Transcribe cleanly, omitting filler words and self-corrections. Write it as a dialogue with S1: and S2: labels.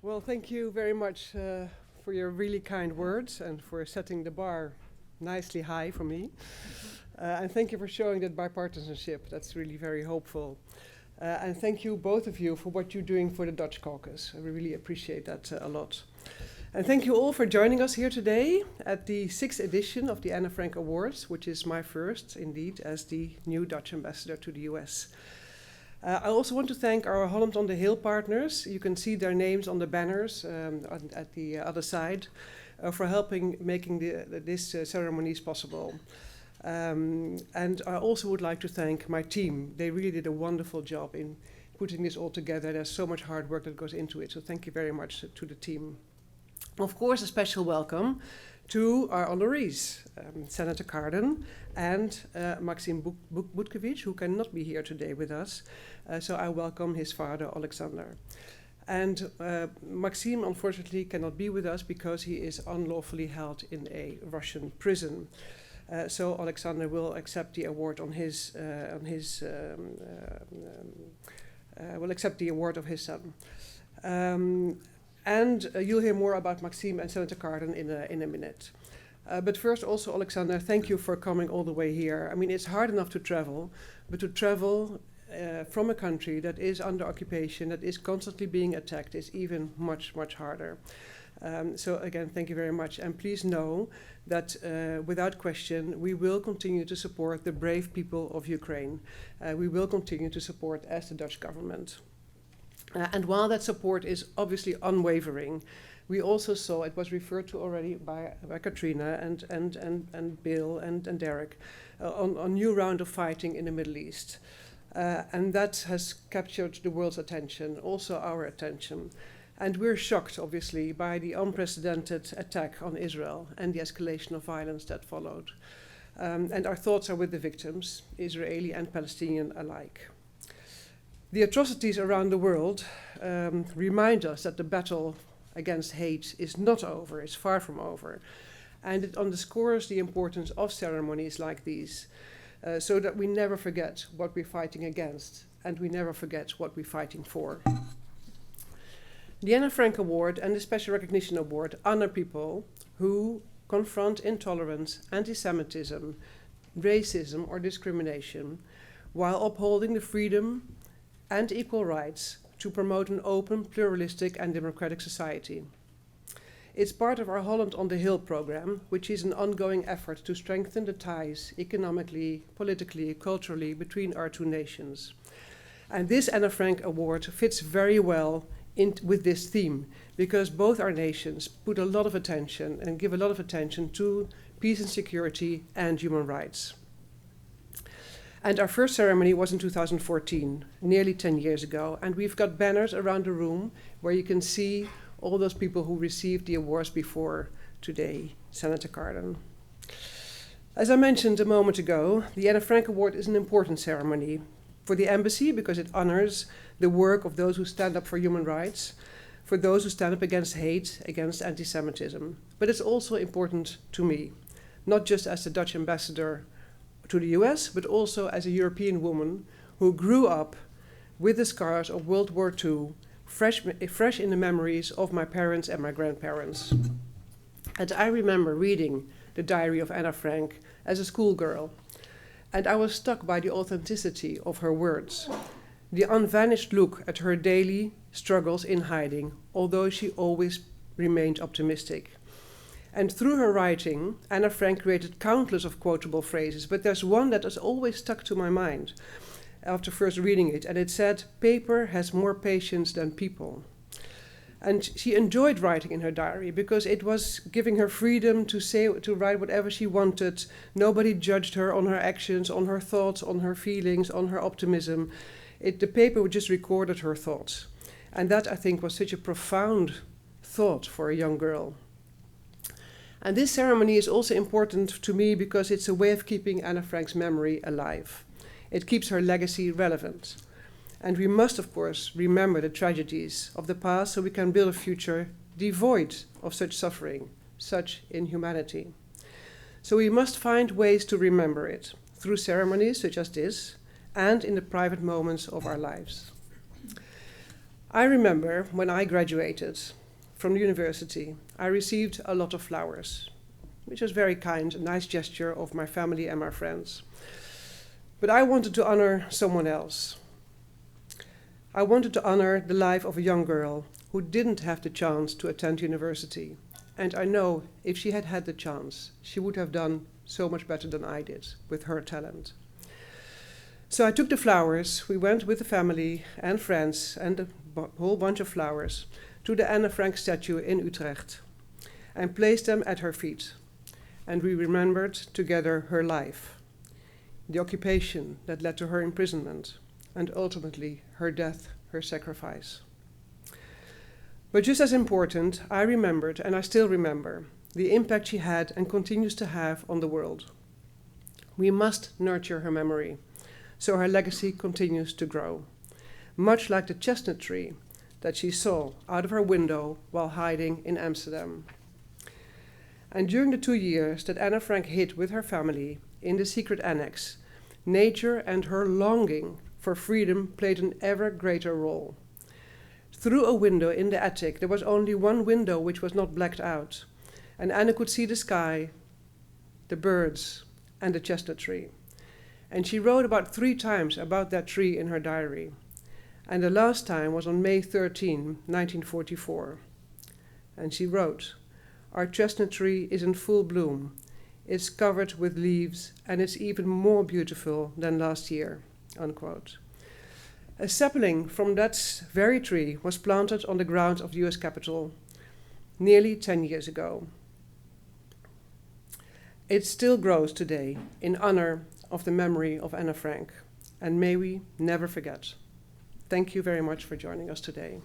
S1: Well, thank you very much for your really kind words and for setting the bar nicely high for me. And thank you for showing that bipartisanship. That's really very hopeful. And thank you, both of you, for what you're doing for the Dutch caucus. I really appreciate that a lot. And thank you all for joining us here today at the 6th edition of the Anne Frank Awards, which is my first, indeed, as the new Dutch ambassador to the US. I also want to thank our Holland on the Hill partners. You can see their names on the banners at the other side for helping making this ceremonies possible. And I also would like to thank my team. They really did a wonderful job in putting this all together. There's so much hard work that goes into it, so thank you very much to the team. Of course, a special welcome to our honorees, Senator Cardin and Maxim Butkevich, who cannot be here today with us. So I welcome his father, Alexander. And Maxim, unfortunately, cannot be with us because he is unlawfully held in a Russian prison. So Alexander will accept the award will accept the award of his son. And you'll hear more about Maxime and Senator Cardin in a minute. But first, also, Alexander, thank you for coming all the way here. I mean, it's hard enough to travel, but to travel from a country that is under occupation, that is constantly being attacked, is even much, much harder. So again, thank you very much. And please know that without question, we will continue to support the brave people of Ukraine. We will continue to support as the Dutch government. And while that support is obviously unwavering, we also saw, it was referred to already by Katrina and Bill and Derek, on a new round of fighting in the Middle East. And that has captured the world's attention, also our attention. And we're shocked, obviously, by the unprecedented attack on Israel and the escalation of violence that followed. And our thoughts are with the victims, Israeli and Palestinian alike. The atrocities around the world remind us that the battle against hate is not over, it's far from over. And it underscores the importance of ceremonies like these, so that we never forget what we're fighting against, and we never forget what we're fighting for. The Anne Frank Award and the Special Recognition Award honor people who confront intolerance, anti-Semitism, racism, or discrimination, while upholding the freedom and equal rights to promote an open, pluralistic, and democratic society. It's part of our Holland on the Hill program, which is an ongoing effort to strengthen the ties economically, politically, culturally between our two nations. And this Anne Frank Award fits very well with this theme, because both our nations put a lot of attention and give a lot of attention to peace and security and human rights. And our first ceremony was in 2014, nearly 10 years ago, and we've got banners around the room where you can see all those people who received the awards before today, Senator Cardin. As I mentioned a moment ago, the Anne Frank Award is an important ceremony for the embassy because it honors the work of those who stand up for human rights, for those who stand up against hate, against anti-Semitism. But it's also important to me, not just as the Dutch ambassador to the US, but also as a European woman who grew up with the scars of World War II, fresh in the memories of my parents and my grandparents. And I remember reading the diary of Anne Frank as a schoolgirl, and I was struck by the authenticity of her words, the unvanished look at her daily struggles in hiding, although she always remained optimistic. And through her writing, Anne Frank created countless of quotable phrases, but there's one that has always stuck to my mind after first reading it, and it said, "Paper has more patience than people." And she enjoyed writing in her diary because it was giving her freedom to write whatever she wanted. Nobody judged her on her actions, on her thoughts, on her feelings, on her optimism. The paper just recorded her thoughts. And that, I think, was such a profound thought for a young girl. And this ceremony is also important to me because it's a way of keeping Anne Frank's memory alive. It keeps her legacy relevant. And we must, of course, remember the tragedies of the past so we can build a future devoid of such suffering, such inhumanity. So we must find ways to remember it through ceremonies such as this and in the private moments of our lives. I remember when I graduated from the university, I received a lot of flowers, which was very kind, a nice gesture of my family and my friends. But I wanted to honor someone else. I wanted to honor the life of a young girl who didn't have the chance to attend university. And I know if she had had the chance, she would have done so much better than I did with her talent. So I took the flowers, we went with the family and friends and a whole bunch of flowers to the Anne Frank statue in Utrecht and placed them at her feet. And we remembered together her life, the occupation that led to her imprisonment, and ultimately her death, her sacrifice. But just as important, I remembered, and I still remember, the impact she had and continues to have on the world. We must nurture her memory, so her legacy continues to grow, much like the chestnut tree that she saw out of her window while hiding in Amsterdam. And during the 2 years that Anne Frank hid with her family in the secret annex, nature and her longing for freedom played an ever greater role. Through a window in the attic, there was only one window which was not blacked out, and Anne could see the sky, the birds, and the chestnut tree. And she wrote about 3 times about that tree in her diary. And the last time was on May 13, 1944. And she wrote, "Our chestnut tree is in full bloom. It's covered with leaves, and it's even more beautiful than last year," unquote. A sapling from that very tree was planted on the grounds of the US Capitol nearly 10 years ago. It still grows today in honor of the memory of Anne Frank, and may we never forget. Thank you very much for joining us today.